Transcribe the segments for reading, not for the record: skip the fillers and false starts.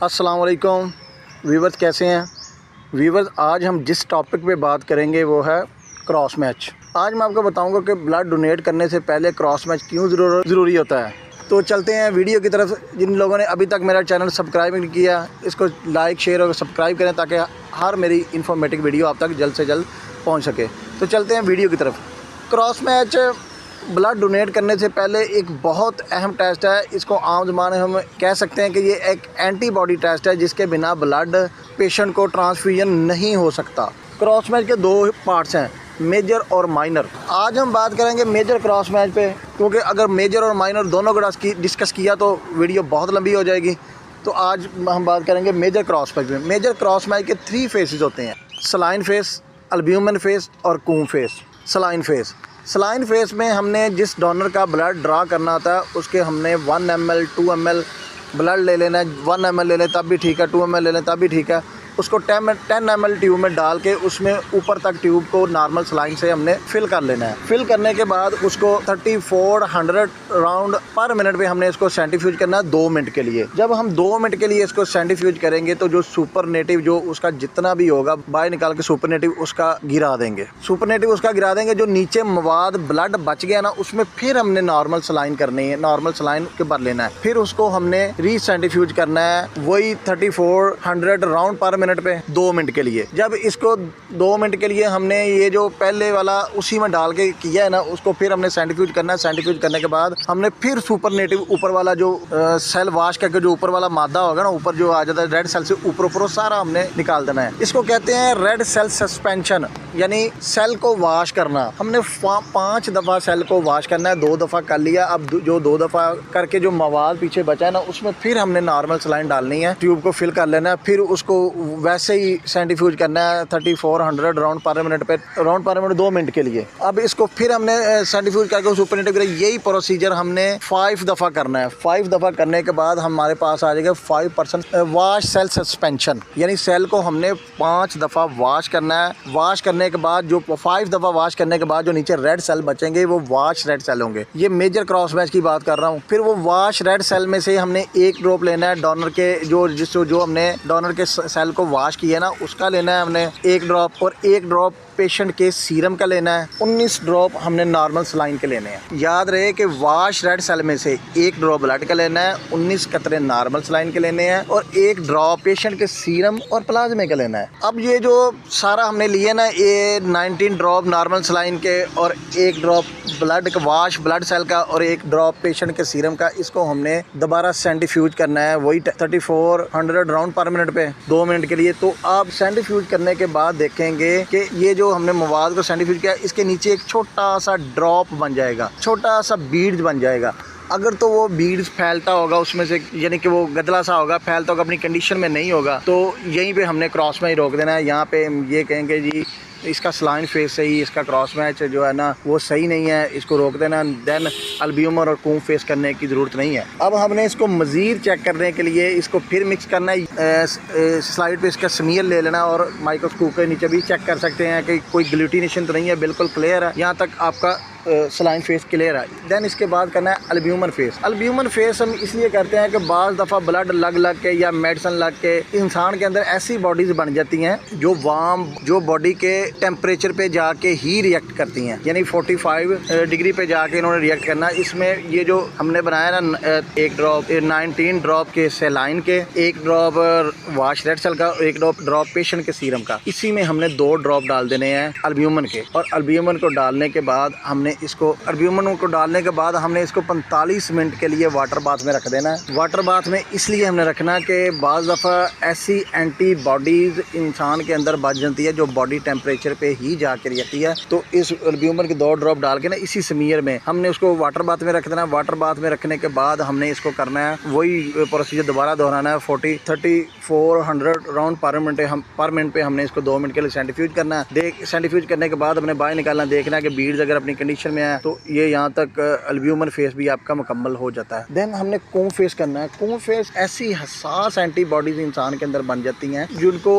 अस्सलाम वालेकुम व्यूवर्स, कैसे हैं व्यूवर्स। आज हम जिस टॉपिक पे बात करेंगे वो है क्रॉस मैच। आज मैं आपको बताऊंगा कि ब्लड डोनेट करने से पहले क्रॉस मैच क्यों ज़रूरी होता है। तो चलते हैं वीडियो की तरफ। जिन लोगों ने अभी तक मेरा चैनल सब्सक्राइब नहीं किया, इसको लाइक शेयर और सब्सक्राइब करें ताकि हर मेरी इन्फॉर्मेटिव वीडियो आप तक जल्द से जल्द पहुँच सके। तो चलते हैं वीडियो की तरफ। क्रॉस मैच ब्लड डोनेट करने से पहले एक बहुत अहम टेस्ट है। इसको आम ज़माने में हम कह सकते हैं कि ये एक एंटीबॉडी टेस्ट है, जिसके बिना ब्लड पेशेंट को ट्रांसफ्यूजन नहीं हो सकता। क्रॉस मैच के दो पार्ट्स हैं, मेजर और माइनर। आज हम बात करेंगे मेजर क्रॉस मैच पे, क्योंकि अगर मेजर और माइनर दोनों को डिस्कस किया तो वीडियो बहुत लंबी हो जाएगी। तो आज हम बात करेंगे मेजर क्रॉस मैच में। मेजर क्रॉस मैच के 3 फेसेस होते हैं, सलाइन फेस, अल्ब्यूमिन फेस और कूम फेस। सलाइन फेस में हमने जिस डोनर का ब्लड ड्रा करना होता है उसके हमने 1 ml 2 ml ब्लड ले लेना है। 1 ml ले लें तब भी ठीक है, 2 ml ले लें तब भी ठीक है। उसको 10 ml ट्यूब में डाल के उसमें ऊपर तक ट्यूब को नॉर्मल सलाइन से हमने फिल कर लेना है। फिल करने के बाद उसको 3400 राउंड पर मिनट पे हमने इसको सेंट्रीफ्यूज करना है 2 मिनट के लिए। जब हम 2 मिनट के लिए इसको सेंट्रीफ्यूज करेंगे तो जो सुपरनेटिव जो उसका जितना भी होगा बाहर निकाल के सुपरनेटिव उसका गिरा देंगे। जो नीचे मवाद ब्लड बच गया ना, उसमें फिर हमने नॉर्मल सलाइन करनी है, नॉर्मल सलाइन के भर लेना है। फिर उसको हमने रीसेंट्रीफ्यूज करना है वही 3400 राउंड पर मिनट पे 2 मिनट के लिए। जब इसको 2 मिनट के लिए हमने ये जो पहले वाला उसी में डाल के किया है ना, उसको फिर हमने सेंट्रीफ्यूज करना है। सेंट्रीफ्यूज करने के बाद हमने फिर सुपरनेटिव ऊपर वाला जो सेल वाश करके जो ऊपर वाला मादा होगा ना, ऊपर जो आ जाता है रेड सेल से ऊपर सारा हमने निकाल देना है। इसको कहते हैं रेड सेल सस्पेंशन, यानी सेल को वाश करना। हमने 5 दफ़ा सेल को वाश करना है, 2 दफ़ा कर लिया। अब जो 2 दफ़ा करके जो मवाद पीछे बचा है ना, उसमें फिर हमने नॉर्मल सलाइन डालनी है, ट्यूब को फिल कर लेना है। फिर उसको वैसे ही सेंट्रीफ्यूज करना है 3400 राउंड पर मिनट 2 मिनट के लिए। अब इसको फिर हमने सेंट्रीफ्यूज करके सुपरनेटिव करें। यही प्रोसीजर हमने 5 दफ़ा करना है। 5 दफ़ा करने के बाद हमारे पास आ जाएगा 5% वाश सेल सस्पेंशन, यानी सेल को हमने 5 दफ़ा वाश करना है। वाश करने के बाद जो 5 दफ़ा वाश करने के बाद जो नीचे रेड सेल बचेंगे वो वाश रेड सेल होंगे। ये मेजर क्रॉस मैच की बात कर रहा हूँ। फिर वो वाश रेड सेल में से हमने 1 ड्रॉप लेना है डोनर के, जो हमने डोनर के सेल को वाश किया ना उसका लेना है हमने 1 ड्रॉप, और 1 ड्रॉप पेशेंट के सीरम का लेना है। 19 ड्रॉप हमने नॉर्मल सलाइन के लेने हैं। याद रहे कि वाश रेड सेल में से 1 ड्रॉप ब्लड का लेना है, 19 कतरे नॉर्मल सलाइन के लेने हैं, और 1 ड्रॉप पेशेंट के सीरम और प्लाज्मे का लेना है। अब ये जो सारा हमने लिया ना, ये 19 ड्रॉप नॉर्मल सलाइन के और 1 ड्रॉप ब्लड का वाश ब्लड सेल का और 1 ड्रॉप पेशेंट के सीरम का, इसको हमने दोबारा सेंट्रीफ्यूज करना है वही 3400 राउंड पर मिनट पे 2 मिनट के लिए। तो आप सेंट्रीफ्यूज करने के बाद देखेंगे कि ये जो हमने मवाद को सेंट्रीफ्यूज किया, इसके नीचे एक छोटा सा ड्रॉप बन जाएगा, छोटा सा बीड्स बन जाएगा। अगर तो वो बीड्स फैलता होगा उसमें से, यानी कि वो गदला सा होगा, फैलता होगा, अपनी कंडीशन में नहीं होगा, तो यहीं पे हमने क्रॉस मैच रोक देना है। यहाँ पे ये कहेंगे जी इसका सलाइन फेस सही, इसका क्रॉस मैच जो है ना वो सही नहीं है, इसको रोक देना। देन अल्ब्यूमिन और कूम फेस करने की ज़रूरत नहीं है। अब हमने इसको मज़ीद चेक करने के लिए इसको फिर मिक्स करना है। स्लाइड पे इसका स्मीयर ले लेना और माइक्रोस्कोप के नीचे भी चेक कर सकते हैं कि कोई ग्लूटिनेशन तो नहीं है, बिल्कुल क्लियर है। यहाँ तक आपका सलाइन फेस क्लियर है। देन इसके बाद करना है अल्ब्यूमिन फेस। अल्ब्यूमिन फेस हम इसलिए करते हैं कि बाज़ दफ़ा ब्लड लग के या मेडिसिन लग के इंसान के अंदर ऐसी बॉडीज़ बन जाती हैं जो वार्म, जो बॉडी के टेम्परेचर पे जाके ही रिएक्ट करती हैं, यानी 45 डिग्री पे जाके इन्होंने रिएक्ट करना। इसमें ये जो हमने बनाया ना 1 ड्रॉप 19 ड्रॉप के सलाइन के, 1 ड्रॉप वाश रेड सेल का, 1 ड्रॉप पेशेंट के सीरम का, इसी में हमने 2 ड्रॉप डाल देने हैं अल्ब्यूमिन के। और अल्ब्यूमिन को डालने के बाद हमने इसको 45 मिनट के लिए वाटर बाथ में रख देना है। वाटर बाथ में इसलिए हमने रखना कि बाज़ दफ़ा ऐसी एंटीबॉडीज़ इंसान के अंदर बच जाती है जो बॉडी टेम्परेचर पे ही जाके रहती है। तो इस अल्ब्यूमिन के 2 ड्रॉप डाल के ना इसी स्मीयर में हमने उसको वाटर बाथ में रख देना। वाटर बाथ में रखने के बाद हमने इसको करना है वही प्रोसीजर दोबारा दोहराना है। 3400 राउंड पर मिनट पे हमने इसको 2 मिनट के लिए सेंट्रीफ्यूज करना है। सेंट्रीफ्यूज करने के बाद हमने बाहर निकालना, देखना कि बीड्स अगर अपनी कंडीशन कंडीशन में है तो ये यहाँ तक अल्ब्यूमिन फेस भी आपका मुकम्मल हो जाता है। देन हमने कूम फेस करना है। कूम फेस ऐसी हसास एंटीबॉडीज इंसान के अंदर बन जाती हैं जिनको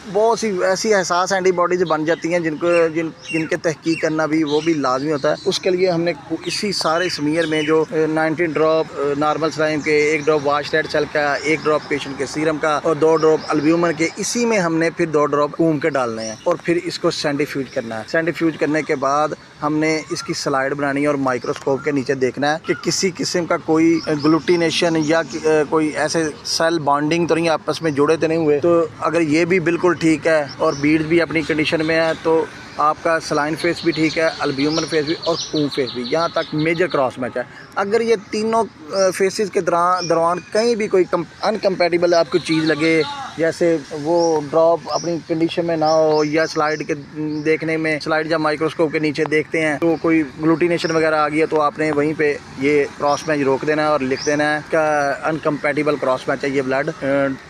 बहुत सी ऐसी हसास एंटीबॉडीज बन जाती हैं जिनके तहकीक करना भी वो भी लाजमी होता है। उसके लिए हमने इसी सारे स्मीयर में जो 19 ड्रॉप नॉर्मल सलाइम के, 1 ड्रॉप वाश रेड सेल का, 1 ड्रॉप पेशेंट के सीरम का और 2 ड्रॉप अल्ब्यूमिन के, इसी में हमने फिर 2 ड्रॉप कूम के डालने हैं और फिर इसको सेंट्रीफ्यूज करना है। सेंट्रीफ्यूज करने के बाद हमने इसकी स्लाइड बनानी है और माइक्रोस्कोप के नीचे देखना है कि किसी किस्म का कोई ग्लूटिनेशन या कोई ऐसे सेल बॉन्डिंग तो नहीं आपस में जुड़े तो नहीं हुए। तो अगर ये भी बिल्कुल ठीक है और बीड्स भी अपनी कंडीशन में है तो आपका सलाइन फेस भी ठीक है, अल्ब्यूमिन फेस भी और कूम फेस भी, यहाँ तक मेजर क्रॉस मैच है। अगर ये तीनों फेसेस के दौरान कहीं भी कोई अनकम्पैटिबल आपको चीज़ लगे, जैसे वो ड्रॉप अपनी कंडीशन में ना हो या स्लाइड के देखने में, स्लाइड जब माइक्रोस्कोप के नीचे देखते हैं तो कोई ग्लूटिनेशन वगैरह आ गया, तो आपने वहीं पे ये क्रॉस मैच रोक देना है और लिख देना है कि अनकम्पैटिबल क्रॉस मैच है, ये ब्लड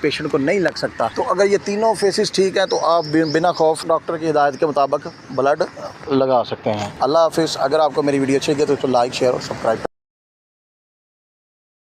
पेशेंट को नहीं लग सकता। तो अगर ये तीनों फेसेस ठीक है तो आप बिना खौफ डॉक्टर की हिदायत के मुताबिक ब्लड लगा सकते हैं। अल्लाह हाफिज़। अगर आपको मेरी वीडियो अच्छी लगी तो लाइक, शेयर और सब्सक्राइब